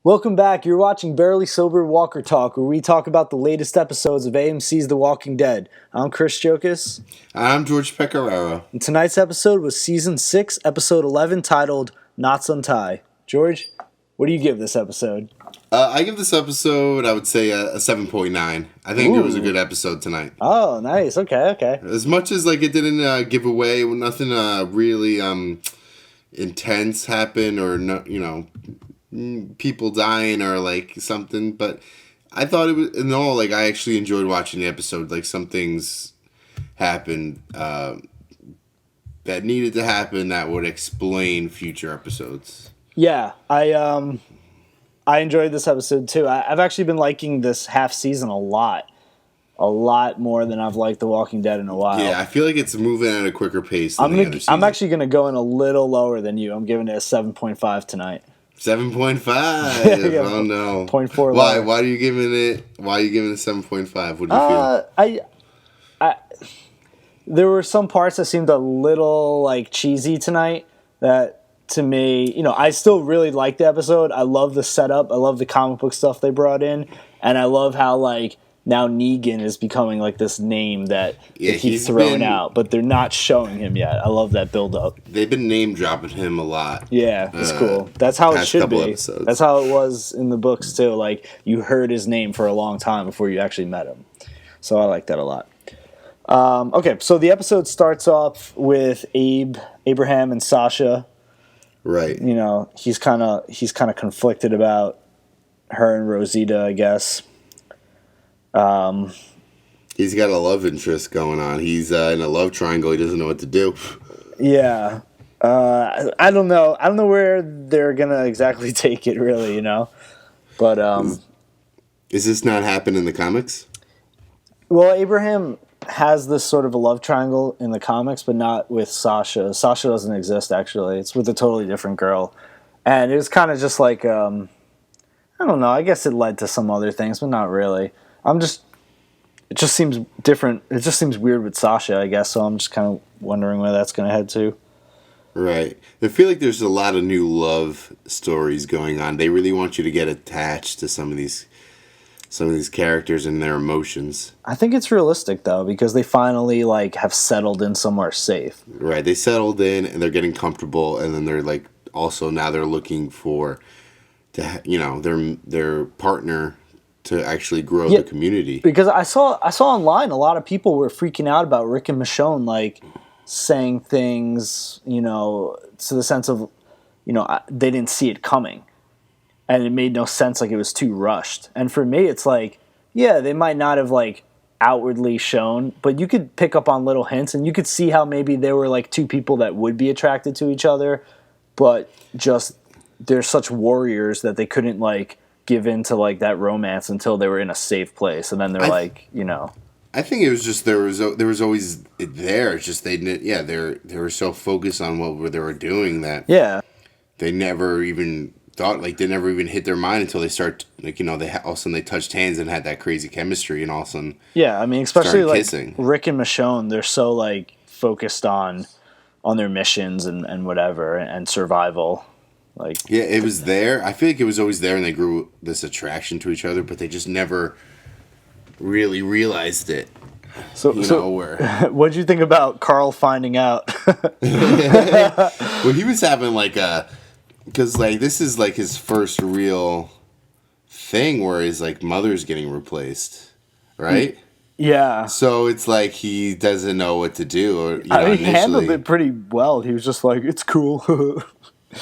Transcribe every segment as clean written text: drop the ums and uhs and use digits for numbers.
Welcome back. You're watching Barely Sober Walker Talk, where we talk about the latest episodes of AMC's The Walking Dead. I'm Chris Jokas. I'm George Pecoraro. And tonight's episode was Season 6, Episode 11, titled Knots Untie. George, what do you give this episode? I give this episode, I would say, a 7.9. I think it was a good episode tonight. Oh, nice. Okay. As much as it didn't give away, nothing really intense happened or, people dying or something, but I thought it was, in all, I actually enjoyed watching the episode. Some things happened that needed to happen that would explain future episodes. Yeah, I enjoyed this episode too. I've actually been liking this half season a lot more than I've liked The Walking Dead in a while. Yeah, I feel like it's moving at a quicker pace than the other seasons. I'm actually going to go in a little lower than you. I'm giving it a 7.5 tonight. 7.5. Yeah, oh no. 0.4. Why? Why are you giving it? Why are you giving it 7.5? What do you feel? There were some parts that seemed a little cheesy tonight. That to me, I still really liked the episode. I love the setup. I love the comic book stuff they brought in, and I love how now Negan is becoming this name that he's throwing out, but they're not showing him yet. I love that build up. They've been name dropping him a lot. Yeah, it's cool. That's how it should be. Episodes. That's how it was in the books too. You heard his name for a long time before you actually met him. So I like that a lot. Okay, so the episode starts off with Abraham and Sasha. Right. He's kind of conflicted about her and Rosita, I guess. He's got a love interest going on. He's in a love triangle. He doesn't know what to do. Yeah. I don't know. I don't know where they're gonna exactly take it, really. But is this not happen in the comics? Well, Abraham has this sort of a love triangle in the comics, but not with Sasha. Sasha doesn't exist, actually. It's with a totally different girl. And it was kind of just I don't know. I guess it led to some other things, but not really. It just seems different. It just seems weird with Sasha, I guess, so I'm just kind of wondering where that's going to head to. Right. I feel like there's a lot of new love stories going on. They really want you to get attached to some of these characters and their emotions. I think it's realistic, though, because they finally, have settled in somewhere safe. Right. They settled in, and they're getting comfortable, and then they're, also now they're looking for, their partner to actually grow the community. Because I saw online a lot of people were freaking out about Rick and Michonne, saying things, to the sense of, they didn't see it coming. And it made no sense, it was too rushed. And for me, it's they might not have, outwardly shown, but you could pick up on little hints, and you could see how maybe there were, two people that would be attracted to each other, but just they're such warriors that they couldn't, give in to that romance until they were in a safe place, and then they're I think it was just there was always there. It's just they were so focused on what they were doing that they never even thought they never even hit their mind until they start they all of a sudden they touched hands and had that crazy chemistry, and all of a sudden especially kissing. Rick and Michonne, they're so focused on their missions and whatever and survival. It was there. I feel like it was always there, and they grew this attraction to each other, but they just never really realized it. So what'd you think about Carl finding out? Well, he was having because this is his first real thing where his mother's getting replaced, right? Yeah. So it's he doesn't know what to do. Or, he handled it pretty well. He was just it's cool.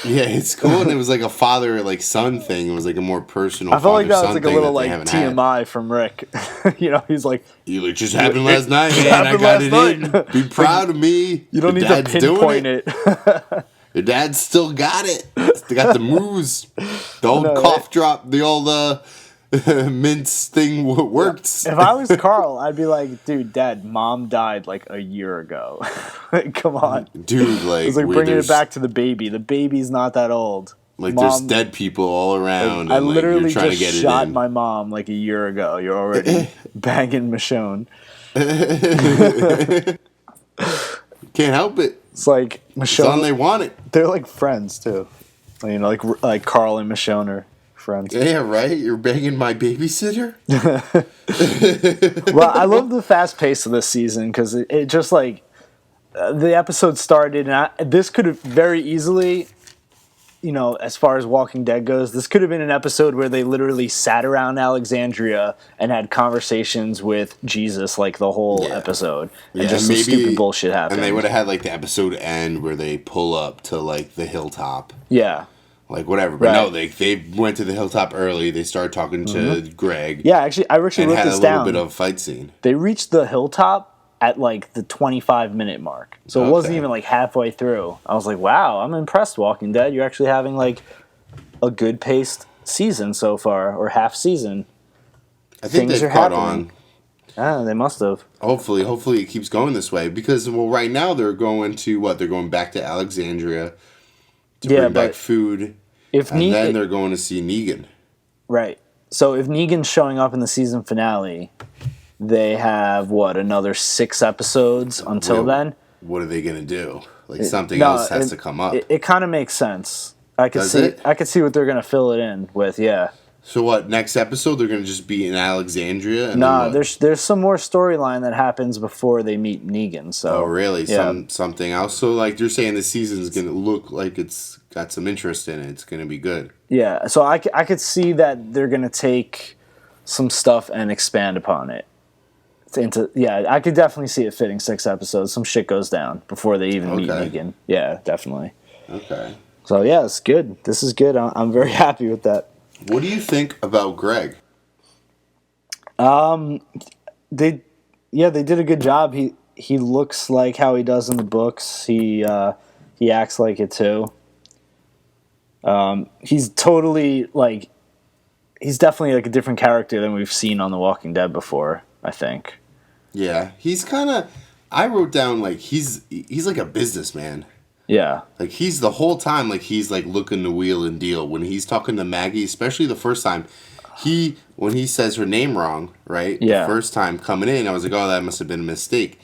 Yeah, it's cool, and it was a father son thing. It was a more personal. I felt like that was a little TMI from Rick. He's "You just happened last night, man. I got it in. Be proud of me. You don't need to pinpoint it. Your dad's still got it. They got the moves. The old cough drop. The old mince thing worked." If I was Carl, I'd be dude, Dad, Mom died a year ago. Come on, dude. It's bringing it back to the baby. The baby's not that old. Mom, there's dead people all around. I literally just shot my mom a year ago. You're already banging Michonne. Can't help it. It's Michonne. They want it. They're friends too. Like Carl and Michonne are friends. Yeah, right? You're banging my babysitter? Well, I love the fast pace of this season because it just like the episode started, and this could have very easily, as far as Walking Dead goes, this could have been an episode where they literally sat around Alexandria and had conversations with Jesus like the whole episode, and just some stupid bullshit happened. And they would have had like the episode end where they pull up to like the hilltop. Yeah. Like whatever, but no, they went to the hilltop early. They started talking to Greg. Yeah, actually, I actually wrote this down. And had a little bit of a fight scene. They reached the hilltop at like the 25-minute mark, so it wasn't even like halfway through. I was like, "Wow, I'm impressed, Walking Dead. You're actually having like a good paced season so far, or half season." I think they've caught on. Ah, they must have. Hopefully it keeps going this way because right now they're going to what? They're going back to Alexandria. To bring back food, then they're going to see Negan. Right. So if Negan's showing up in the season finale, they have, another 6 episodes until then? What are they going to do? Like, something else has to come up. It kind of makes sense. I could see what they're going to fill it in with, yeah. So what, next episode they're going to just be in Alexandria? And there's some more storyline that happens before they meet Negan. So. Oh, really? Yeah. Something else? So, like, you're saying the season's going to look like it's got some interest in it. It's going to be good. Yeah, so I could see that they're going to take some stuff and expand upon it. I could definitely see it fitting 6 episodes. Some shit goes down before they even meet Negan. Yeah, definitely. Okay. So, yeah, it's good. This is good. I'm very happy with that. What do you think about Greg? They did a good job. He looks like how he does in the books. He acts like it too. He's totally like he's definitely like a different character than we've seen on The Walking Dead before, I think. Yeah, he's kind of I wrote down like he's like a businessman. Yeah. Like, he's the whole time, like, he's, like, looking to wheel and deal. When he's talking to Maggie, especially the first time, when he says her name wrong, right? Yeah. The first time coming in, I was like, oh, that must have been a mistake.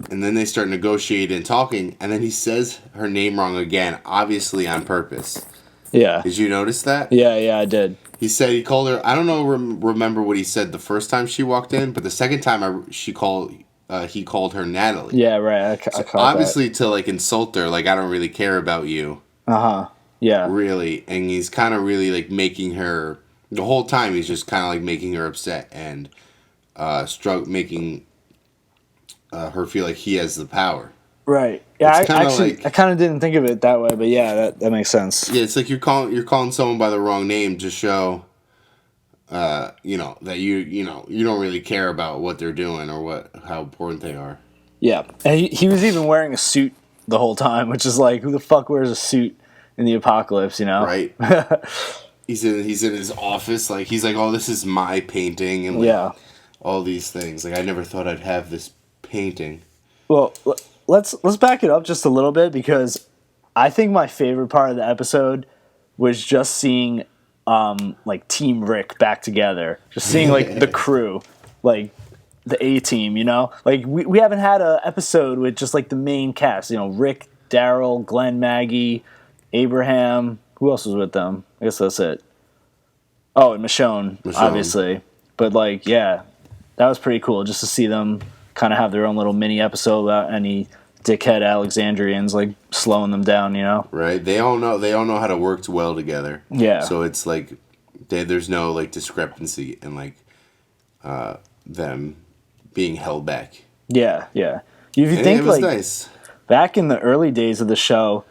And then they start negotiating and talking, and then he says her name wrong again, obviously on purpose. Yeah. Did you notice that? Yeah, I did. He said he called her, I don't know, remember what he said the first time she walked in, but the second time he called her Natalie. Yeah, right. I obviously, to like insult her, like, I don't really care about you. Yeah. Really, and he's kind of really like making her the whole time. He's just kind of like making her upset and making her feel like he has the power. Right. Yeah. I kind of didn't think of it that way, but yeah, that makes sense. Yeah, it's like you're calling someone by the wrong name to show. That you don't really care about what they're doing or how important they are. Yeah, and he was even wearing a suit the whole time, which is like, who the fuck wears a suit in the apocalypse, Right. He's in his office, like he's like, oh, this is my painting, and like, all these things. Like, I never thought I'd have this painting. Well, let's back it up just a little bit, because I think my favorite part of the episode was just seeing like Team Rick back together, just seeing like the crew, like the A-team, like we haven't had an episode with just like the main cast, Rick, Daryl, Glenn, Maggie, Abraham. Who else was with them? I guess that's it. Oh, and Michonne, obviously. But like, yeah, that was pretty cool just to see them kind of have their own little mini episode about any dickhead Alexandrians like slowing them down, Right. They all know how to work well together. Yeah. So it's like there's no like discrepancy in like them being held back. Yeah. If you think, it was like, nice. Back in the early days of the show,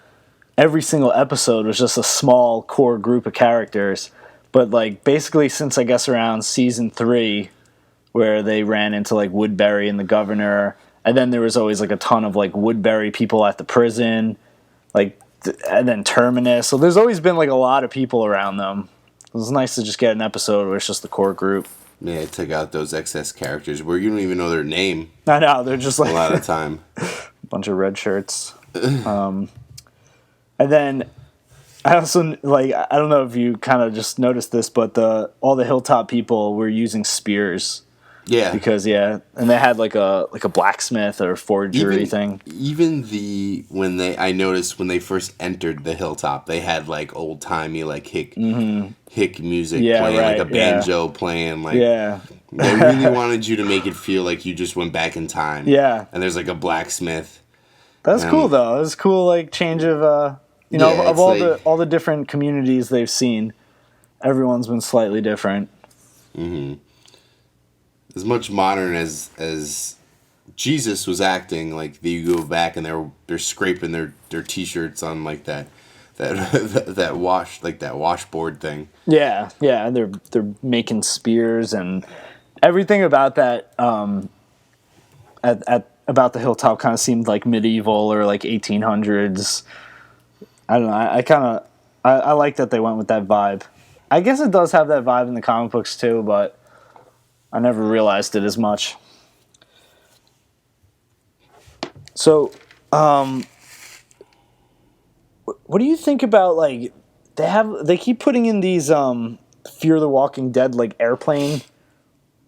every single episode was just a small core group of characters. But like basically since I guess around season 3, where they ran into like Woodbury and the governor, and then there was always like a ton of like Woodbury people at the prison, like and then Terminus. So there's always been like a lot of people around them. It was nice to just get an episode where it's just the core group. Yeah, it took out those excess characters where you don't even know their name. I know, they're just like a lot of time. A bunch of red shirts. And then I also, like, I don't know if you kind of just noticed this, but all the Hilltop people were using spears Yeah, because and they had like a blacksmith or forgery thing. Even I noticed when they first entered the hilltop, they had like old timey like hick music playing, like a banjo playing, like they really wanted you to make it feel like you just went back in time. Yeah, and there's like a blacksmith. That's cool though. It's cool, like change of of all the different communities they've seen. Everyone's been slightly different. Mm-hmm. As much modern as Jesus was acting, like you go back and they're scraping their t-shirts on like that washboard thing. Yeah, they're making spears and everything about that. About the hilltop kind of seemed like medieval or like 1800s. I don't know. I like that they went with that vibe. I guess it does have that vibe in the comic books too, but I never realized it as much. So, what do you think about like they keep putting in these Fear the Walking Dead like airplane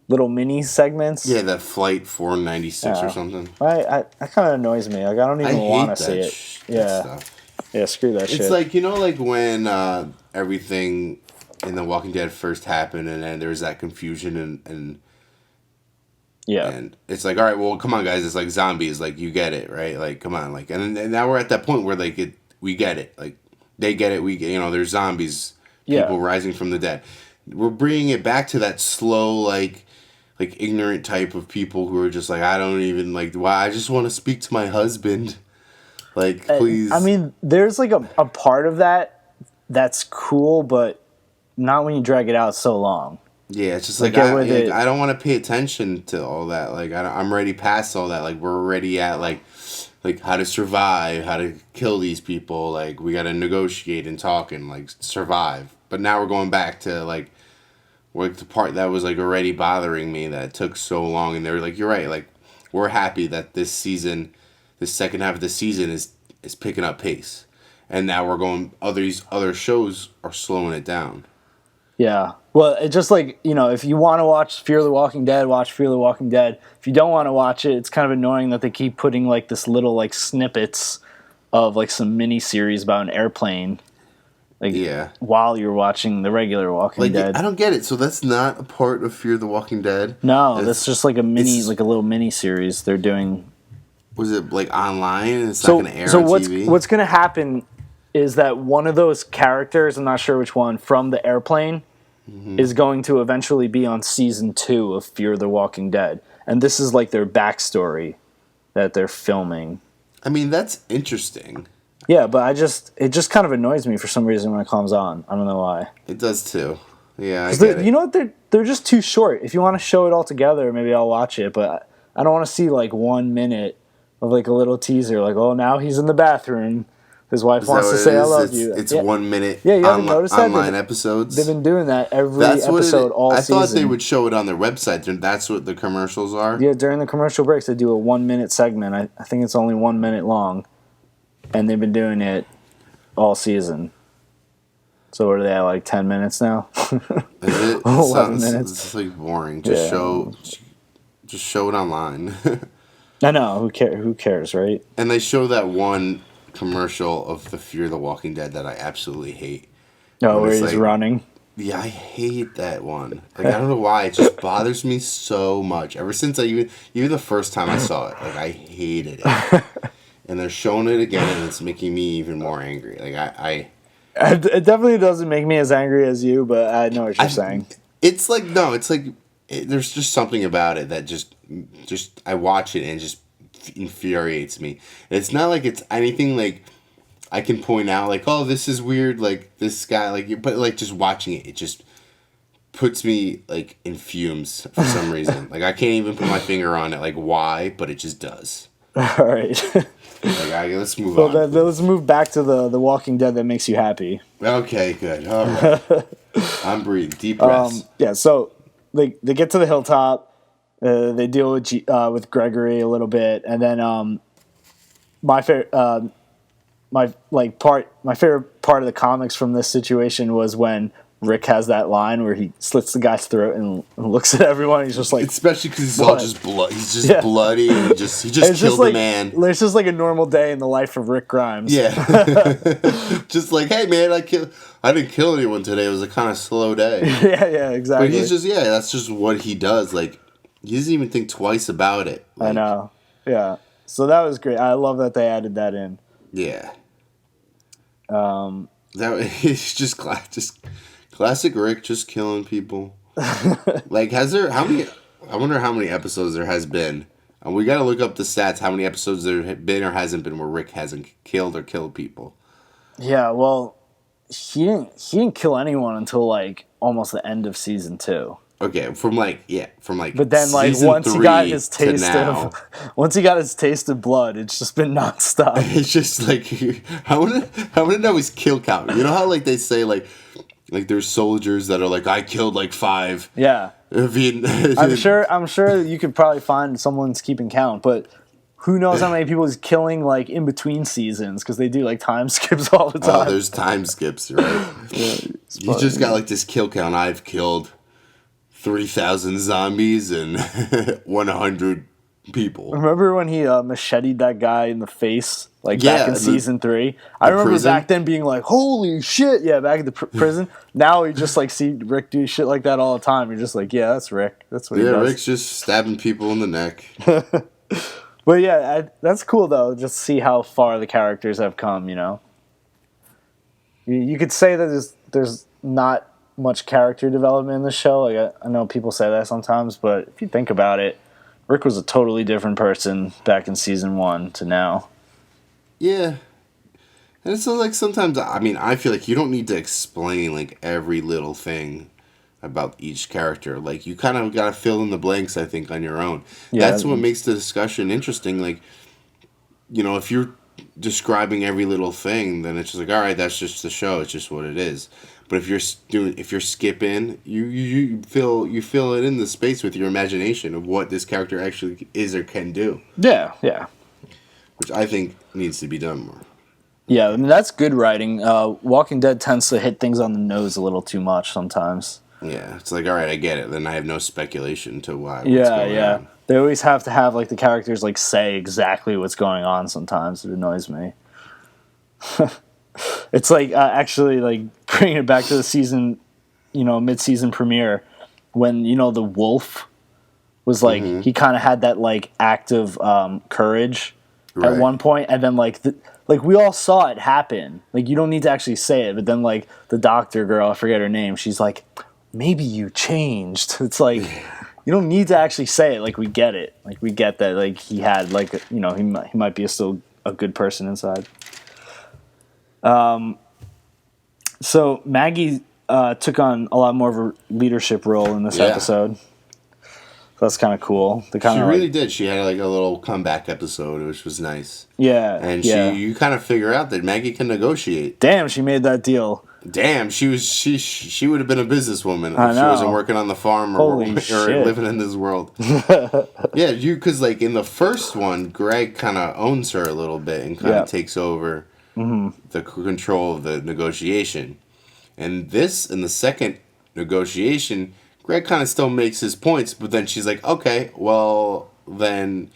little mini segments? Yeah, that Flight 496 or something. I kind of annoys me. Like I don't even want to see it. Stuff. Yeah, screw that shit. It's like, like when everything in The Walking Dead first happened, and then there was that confusion, and it's like, all right, well, come on, guys, it's like zombies, like you get it, right? Like, come on, like, and now we're at that point where like we get it, like they get it, there's zombies, people rising from the dead. We're bringing it back to that slow, like ignorant type of people who are just like, I don't even like, why? I just want to speak to my husband. Like, please. I mean, there's like a part of that's cool, but not when you drag it out so long. Yeah, it's just like I don't want to pay attention to all that. Like, I'm already past all that. Like, we're already at like how to survive, how to kill these people. Like, we got to negotiate and talk and like survive. But now we're going back to like the part that was like already bothering me that it took so long. And they were like, you're right. Like, we're happy that this second half of the season is picking up pace, and now we're going. Other shows are slowing it down. Yeah, well, it's just like if you want to watch Fear the Walking Dead, watch Fear the Walking Dead. If you don't want to watch it, it's kind of annoying that they keep putting like this little like snippets of like some mini series about an airplane. Like while you're watching the regular Walking Dead. I don't get it. So that's not a part of Fear the Walking Dead. No, that's just like a little mini series they're doing. Was it like online? It's not going to air on TV? So what's going to happen is that one of those characters, I'm not sure which one, from the airplane, is going to eventually be on season 2 of Fear the Walking Dead, and this is like their backstory that they're filming. I mean, that's interesting. Yeah, but it just kind of annoys me for some reason when it comes on. I don't know why. It does too. Yeah, I get it. You know what? They're just too short. If you want to show it all together, maybe I'll watch it, but I don't want to see like 1 minute of like a little teaser, like, oh, now he's in the bathroom. His wife wants to say I love you. It's 1 minute. Yeah, you haven't noticed that? Online episodes. They've been doing that every episode all season. I thought they would show it on their website. That's what the commercials are? Yeah, during the commercial breaks, they do a 1 minute segment. I think it's only 1 minute long. And they've been doing it all season. So what are they at, like 10 minutes now? Is it? 11 minutes. It's like boring. Just show it online. I know. Who cares, right? And they show that one commercial of the Fear the Walking Dead that I absolutely hate. Oh, where he's running? Yeah, I hate that one. Like, I don't know why. It just bothers me so much. Ever since even the first time I saw it, like, I hated it. And they're showing it again, and it's making me even more angry. Like, It definitely doesn't make me as angry as you, but I know what you're saying. It's like, no, it's like, there's just something about it that just I watch it and it just infuriates me. It's not like it's anything like I can point out like, oh, this is weird, like this guy, like, but like just watching it just puts me like in fumes for some reason. Like I can't even put my finger on it, like why, but it just does. All right. Like, let's move on. Let's move back to the Walking Dead that makes you happy. Okay, good. All right. I'm breathing. Deep breaths. Yeah. So they get to the hilltop. They deal with Gregory a little bit, and then my favorite part of the comics from this situation was when Rick has that line where he slits the guy's throat and looks at everyone. He's just like, especially because he's all just blood. He's just bloody, and he just killed a man. It's just like a normal day in the life of Rick Grimes. Yeah, just like, hey man, I didn't kill anyone today. It was a kind of slow day. yeah, exactly. But he's just that's just what he does. Like, he doesn't even think twice about it. Like, I know. Yeah. So that was great. I love that they added that in. Yeah. It's just classic Rick, just killing people. Like, how many? I wonder how many episodes there has been. And we got to look up the stats. How many episodes there have been or hasn't been where Rick hasn't killed or killed people? Yeah, well, he didn't kill anyone until like almost the end of season 2. Okay, from like. But then, like, once he got his taste of blood, it's just been nonstop. It's just like, I want to know his kill count. You know how like they say like there's soldiers that are like, I killed like 5. Yeah. I'm sure you could probably find someone's keeping count, but who knows how many people he's killing like in between seasons, because they do like time skips all the time. Oh, there's time skips, right? Yeah, you just got like this kill count. I've killed 3,000 zombies and 100 people. Remember when he macheted that guy in the face, like back in season 3? I remember prison? Back then being like, holy shit, yeah, back at the prison. Now we just like see Rick do shit like that all the time. You're just like, yeah, that's Rick. That's what he does. Yeah, Rick's just stabbing people in the neck. But yeah, that's cool though, just to see how far the characters have come, you know? You could say that there's not much character development in the show. Like I know people say that sometimes, but if you think about it, Rick was a totally different person back in season 1 to now. Yeah. And it's like sometimes, I mean, I feel like you don't need to explain like every little thing about each character. Like, you kind of got to fill in the blanks, I think, on your own. Yeah, that's what makes the discussion interesting. Like, you know, if you're describing every little thing, then it's just like, all right, that's just the show. It's just what it is. But if you're skipping, you fill it in the space with your imagination of what this character actually is or can do. Yeah, yeah. Which I think needs to be done more. Yeah, I mean, that's good writing. Walking Dead tends to hit things on the nose a little too much sometimes. Yeah, it's like, all right, I get it. Then I have no speculation to why. Yeah. They always have to have like the characters like say exactly what's going on. Sometimes it annoys me. It's like actually like bringing it back to the season, you know, mid-season premiere, when, you know, the wolf was like, he kind of had that like act of courage at one point, and then like we all saw it happen. Like, you don't need to actually say it, but then like the doctor girl, I forget her name, she's like, maybe you changed. It's like, you don't need to actually say it. Like, we get it. Like, we get that like he had like, you know, he might be still a good person inside. So Maggie took on a lot more of a leadership role in this episode. So that's kind of cool. She really did. She had like a little comeback episode, which was nice. Yeah, and you kind of figure out that Maggie can negotiate. Damn, she made that deal. Damn, she would have been a businesswoman if she wasn't working on the farm or living in this world. Yeah, because like in the first one, Greg kind of owns her a little bit and kind of takes over the control of the negotiation. And in the second negotiation, Greg kind of still makes his points, but then she's like, okay, well, then,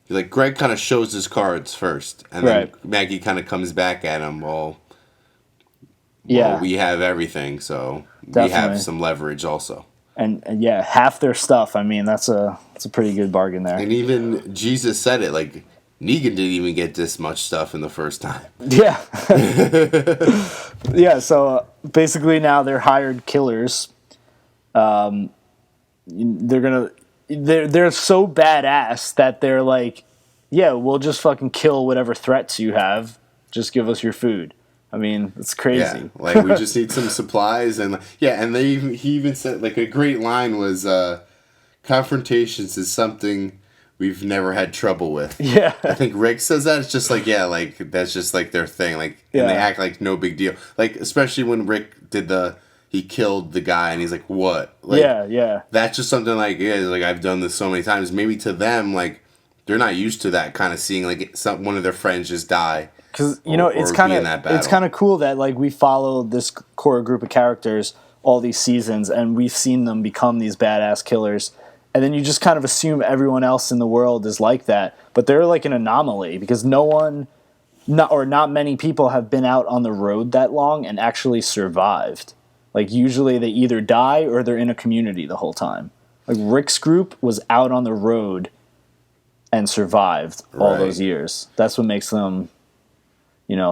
like, Greg kind of shows his cards first, and then Maggie kind of comes back at him, well, we have everything, so we have some leverage also. And yeah, half their stuff, I mean, that's a pretty good bargain there. And even Jesus said it, like, Negan didn't even get this much stuff in the first time. Yeah. Yeah, so basically now they're hired killers. They're so badass that they're like, yeah, we'll just fucking kill whatever threats you have. Just give us your food. I mean, it's crazy. Yeah, like, we just need some supplies. And he even said, like, a great line was, confrontations is something we've never had trouble with. Yeah. I think Rick says that. It's just like, yeah, like, that's just like their thing. Like, and they act like no big deal. Like, especially when Rick did he killed the guy and he's like, what? Like, yeah. That's just something like, like, I've done this so many times. Maybe to them, like, they're not used to that kind of seeing, like, one of their friends just die. Because, you know, it's kind of cool that, like, we follow this core group of characters all these seasons, and we've seen them become these badass killers. And then you just kind of assume everyone else in the world is like that. But they're like an anomaly because not many people have been out on the road that long and actually survived. Like usually they either die or they're in a community the whole time. Like Rick's group was out on the road and survived all those years. That's what makes them,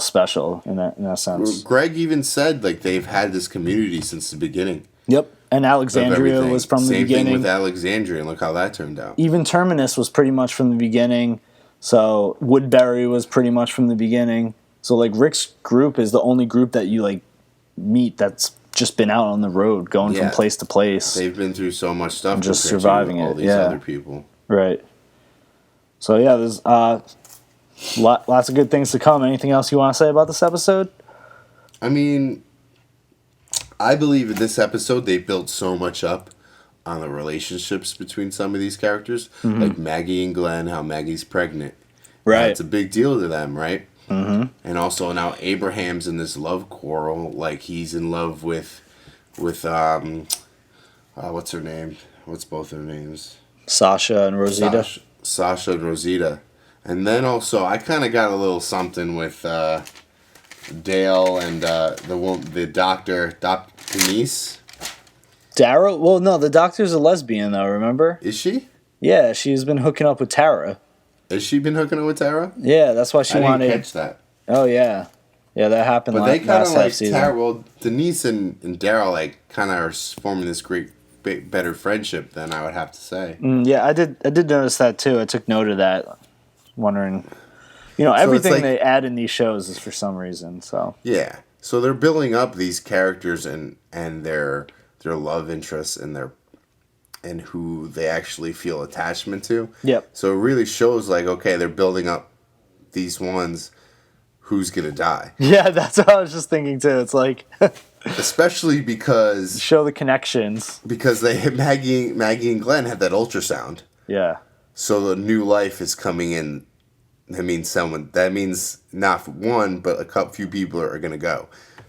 special in that sense. Greg even said like they've had this community since the beginning. Yep. And Alexandria was from the beginning. Same thing with Alexandria, and look how that turned out. Even Terminus was pretty much from the beginning. So Woodbury was pretty much from the beginning. So like Rick's group is the only group that you like meet that's just been out on the road, going from place to place. They've been through so much stuff, just surviving all these other people. Right. So yeah, there's lots of good things to come. Anything else you want to say about this episode? I mean, I believe in this episode they built so much up on the relationships between some of these characters, like Maggie and Glenn, how Maggie's pregnant. Right. It's a big deal to them, right? Mm-hmm. And also now Abraham's in this love quarrel, like he's in love with what's her name? What's both their names? Sasha and Rosita. Sasha and Rosita. And then also, I kind of got a little something with Dale and the doctor, Denise. Dara? Well, no, the doctor's a lesbian, though, remember? Is she? Yeah, she's been hooking up with Tara. Has she been hooking up with Tara? Yeah, that's why she wanted... I didn't catch that. Oh, yeah. Yeah, that happened but they kind of like Tara. Well, Denise and Daryl like kind of are forming this great, better friendship than I would have to say. Yeah, I did notice that too. I took note of that, wondering, everything they add in these shows is for some reason. So yeah, so they're building up these characters and their love interests and who they actually feel attachment to. Yep. So it really shows like okay, they're building up these ones. Who's gonna die? Yeah, that's what I was just thinking too. It's like, especially because show the connections because Maggie and Glenn had that ultrasound. Yeah. So the new life is coming in. That means not one, but a few people are gonna go.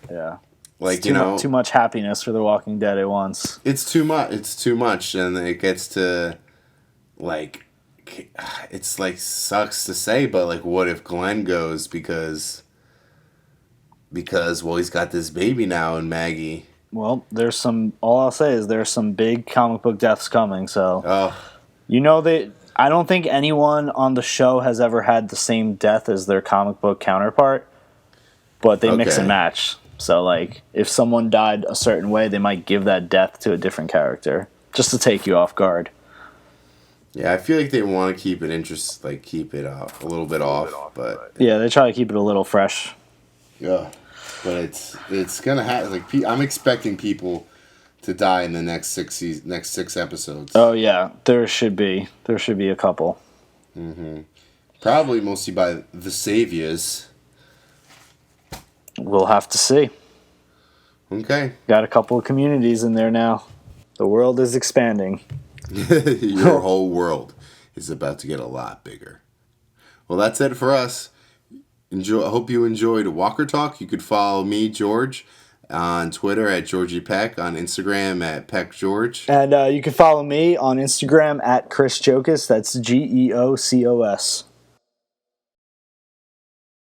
Yeah. Like too much happiness for The Walking Dead at once. It's too much, and it gets to, like. It's like sucks to say, but like, what if Glenn goes because well, he's got this baby now and Maggie. Well, all I'll say is there's some big comic book deaths coming. So, I don't think anyone on the show has ever had the same death as their comic book counterpart, but they mix and match. So, like, if someone died a certain way, they might give that death to a different character just to take you off guard. Yeah, I feel like they want to keep it keep it a little bit off, but yeah, they try to keep it a little fresh. Yeah, but it's gonna happen. Like I'm expecting people to die in the next six episodes. Oh yeah, there should be a couple. Mm-hmm. Probably mostly by the saviors. We'll have to see. Okay, got a couple of communities in there now. The world is expanding. Your whole world is about to get a lot bigger. Well, that's it for us. I hope you enjoyed Walker Talk. You could follow me, George, on Twitter at Georgie Peck, on Instagram at PeckGeorge. And you can follow me on Instagram at Chris Jokas. That's GeoCos.